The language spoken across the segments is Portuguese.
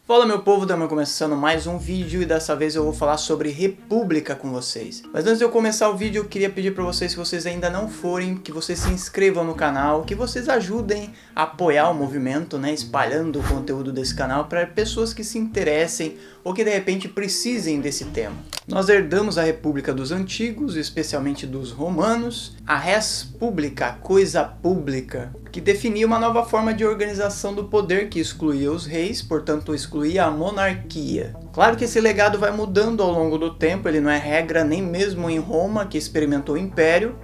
Fala meu povo, estamos começando mais um vídeo e dessa vez eu vou falar sobre república com vocês. Mas antes de eu começar o vídeo, eu queria pedir para vocês, se vocês ainda não forem, que vocês se inscrevam no canal, que vocês ajudem a apoiar o movimento, né, espalhando o conteúdo desse canal para pessoas que se interessem ou que de repente precisem desse tema. Nós herdamos a república dos antigos, especialmente dos romanos, a res publica, a coisa pública, que definia uma nova forma de organização do poder que excluía os reis, portanto excluía a monarquia. Claro que esse legado vai mudando ao longo do tempo, ele não é regra nem mesmo em Roma, que experimentou o império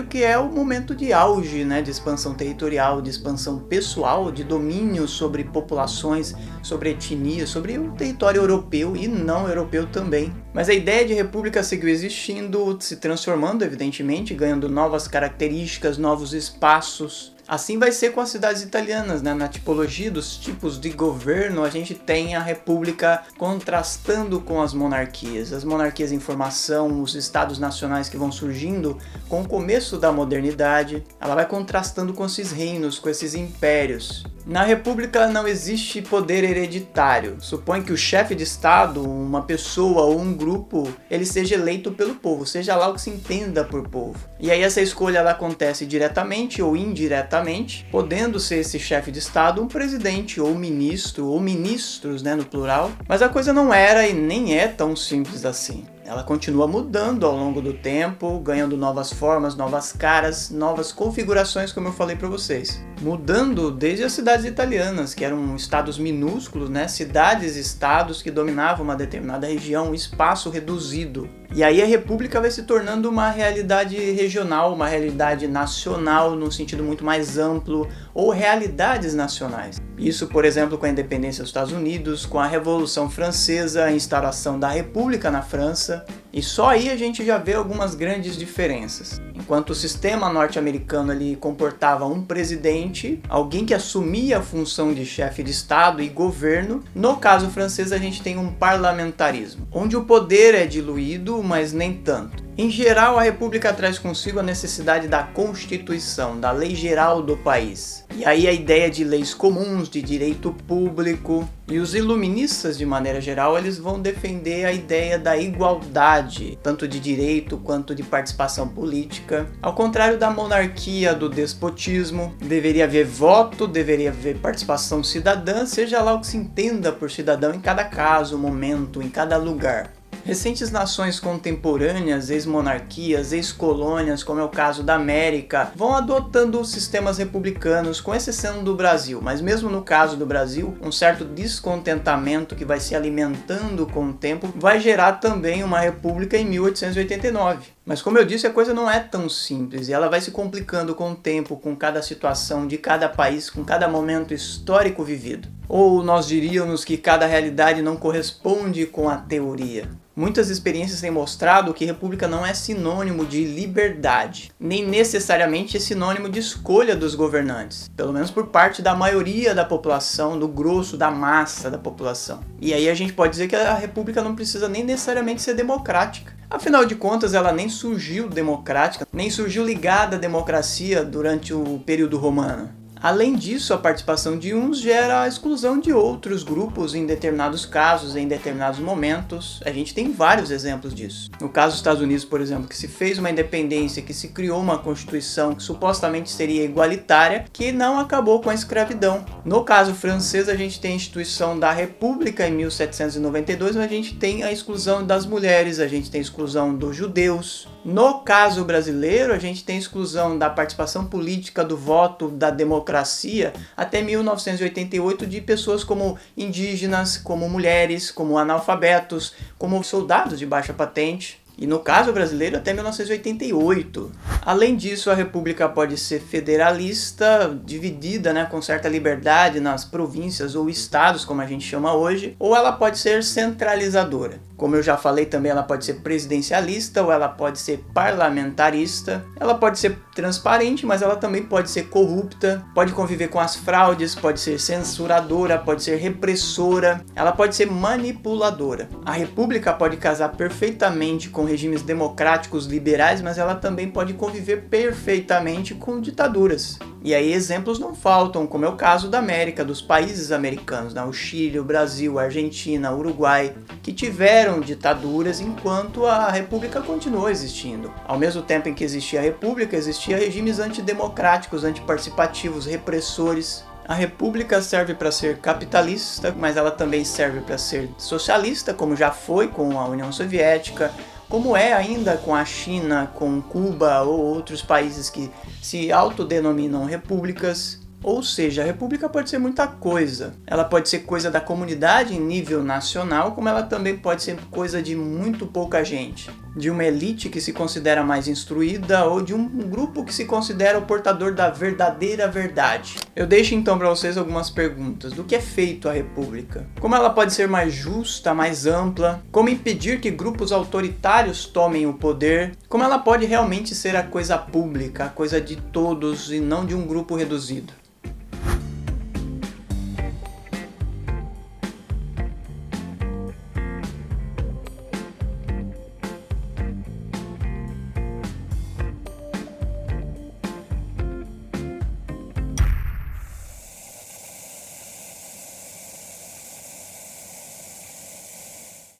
que é o momento de auge, né, de expansão territorial, de expansão pessoal, de domínio sobre populações, sobre etnia, sobre o território europeu e não europeu também. Mas a ideia de república seguiu existindo, se transformando evidentemente, ganhando novas características, novos espaços. Assim vai ser com as cidades italianas, né? Na tipologia dos tipos de governo, a gente tem a república contrastando com as monarquias em formação, os estados nacionais que vão surgindo com o começo da modernidade, ela vai contrastando com esses reinos, com esses impérios. Na república não existe poder hereditário. Supõe que o chefe de estado, uma pessoa ou um grupo, ele seja eleito pelo povo, seja lá o que se entenda por povo. E aí essa escolha ela acontece diretamente ou indiretamente, podendo ser esse chefe de estado um presidente ou ministro, ou ministros, né, no plural. Mas a coisa não era e nem é tão simples assim. Ela continua mudando ao longo do tempo, ganhando novas formas, novas caras, novas configurações, como eu falei para vocês. Mudando desde as cidades italianas, que eram estados minúsculos, né? Cidades-estados que dominavam uma determinada região, um espaço reduzido. E aí a república vai se tornando uma realidade regional, uma realidade nacional, num sentido muito mais amplo, ou realidades nacionais. Isso, por exemplo, com a independência dos Estados Unidos, com a Revolução Francesa, a instauração da República na França, e só aí a gente já vê algumas grandes diferenças. Enquanto o sistema norte-americano ele comportava um presidente, alguém que assumia a função de chefe de estado e governo, no caso francês a gente tem um parlamentarismo, onde o poder é diluído, mas nem tanto. Em geral, a república traz consigo a necessidade da constituição, da lei geral do país. E aí a ideia de leis comuns, de direito público. E os iluministas, de maneira geral, eles vão defender a ideia da igualdade, tanto de direito quanto de participação política. Ao contrário da monarquia, do despotismo, deveria haver voto, deveria haver participação cidadã, seja lá o que se entenda por cidadão em cada caso, momento, em cada lugar. Recentes nações contemporâneas, ex-monarquias, ex-colônias, como é o caso da América, vão adotando sistemas republicanos, com exceção do Brasil. Mas mesmo no caso do Brasil, um certo descontentamento que vai se alimentando com o tempo vai gerar também uma república em 1889. Mas como eu disse, a coisa não é tão simples e ela vai se complicando com o tempo, com cada situação de cada país, com cada momento histórico vivido. Ou nós diríamos que cada realidade não corresponde com a teoria. Muitas experiências têm mostrado que república não é sinônimo de liberdade, nem necessariamente é sinônimo de escolha dos governantes, pelo menos por parte da maioria da população, do grosso, da massa da população. E aí a gente pode dizer que a república não precisa nem necessariamente ser democrática. Afinal de contas, ela nem surgiu democrática, nem surgiu ligada à democracia durante o período romano. Além disso, a participação de uns gera a exclusão de outros grupos em determinados casos, em determinados momentos. A gente tem vários exemplos disso. No caso dos Estados Unidos, por exemplo, que se fez uma independência, que se criou uma constituição que supostamente seria igualitária, que não acabou com a escravidão. No caso francês, a gente tem a instituição da República em 1792, mas a gente tem a exclusão das mulheres, a gente tem a exclusão dos judeus. No caso brasileiro, a gente tem a exclusão da participação política, do voto, da democracia, até 1988 de pessoas como indígenas, como mulheres, como analfabetos, como soldados de baixa patente. E no caso brasileiro até 1988. Além disso, a república pode ser federalista, dividida, né, com certa liberdade nas províncias ou estados, como a gente chama hoje, ou ela pode ser centralizadora. Como eu já falei também, ela pode ser presidencialista ou ela pode ser parlamentarista. Ela pode ser transparente, mas ela também pode ser corrupta, pode conviver com as fraudes, pode ser censuradora, pode ser repressora, ela pode ser manipuladora. A república pode casar perfeitamente com regimes democráticos liberais, mas ela também pode conviver perfeitamente com ditaduras. E aí exemplos não faltam, como é o caso da América, dos países americanos, né? O Chile, o Brasil, a Argentina, o Uruguai, que tiveram ditaduras enquanto a república continuou existindo. Ao mesmo tempo em que existia a república, existia regimes antidemocráticos, antiparticipativos, repressores. A república serve para ser capitalista, mas ela também serve para ser socialista, como já foi com a União Soviética, como é ainda com a China, com Cuba ou outros países que se autodenominam repúblicas. Ou seja, a república pode ser muita coisa. Ela pode ser coisa da comunidade em nível nacional, como ela também pode ser coisa de muito pouca gente. De uma elite que se considera mais instruída ou de um grupo que se considera o portador da verdadeira verdade. Eu deixo então para vocês algumas perguntas. Do que é feito a república? Como ela pode ser mais justa, mais ampla? Como impedir que grupos autoritários tomem o poder? Como ela pode realmente ser a coisa pública, a coisa de todos e não de um grupo reduzido?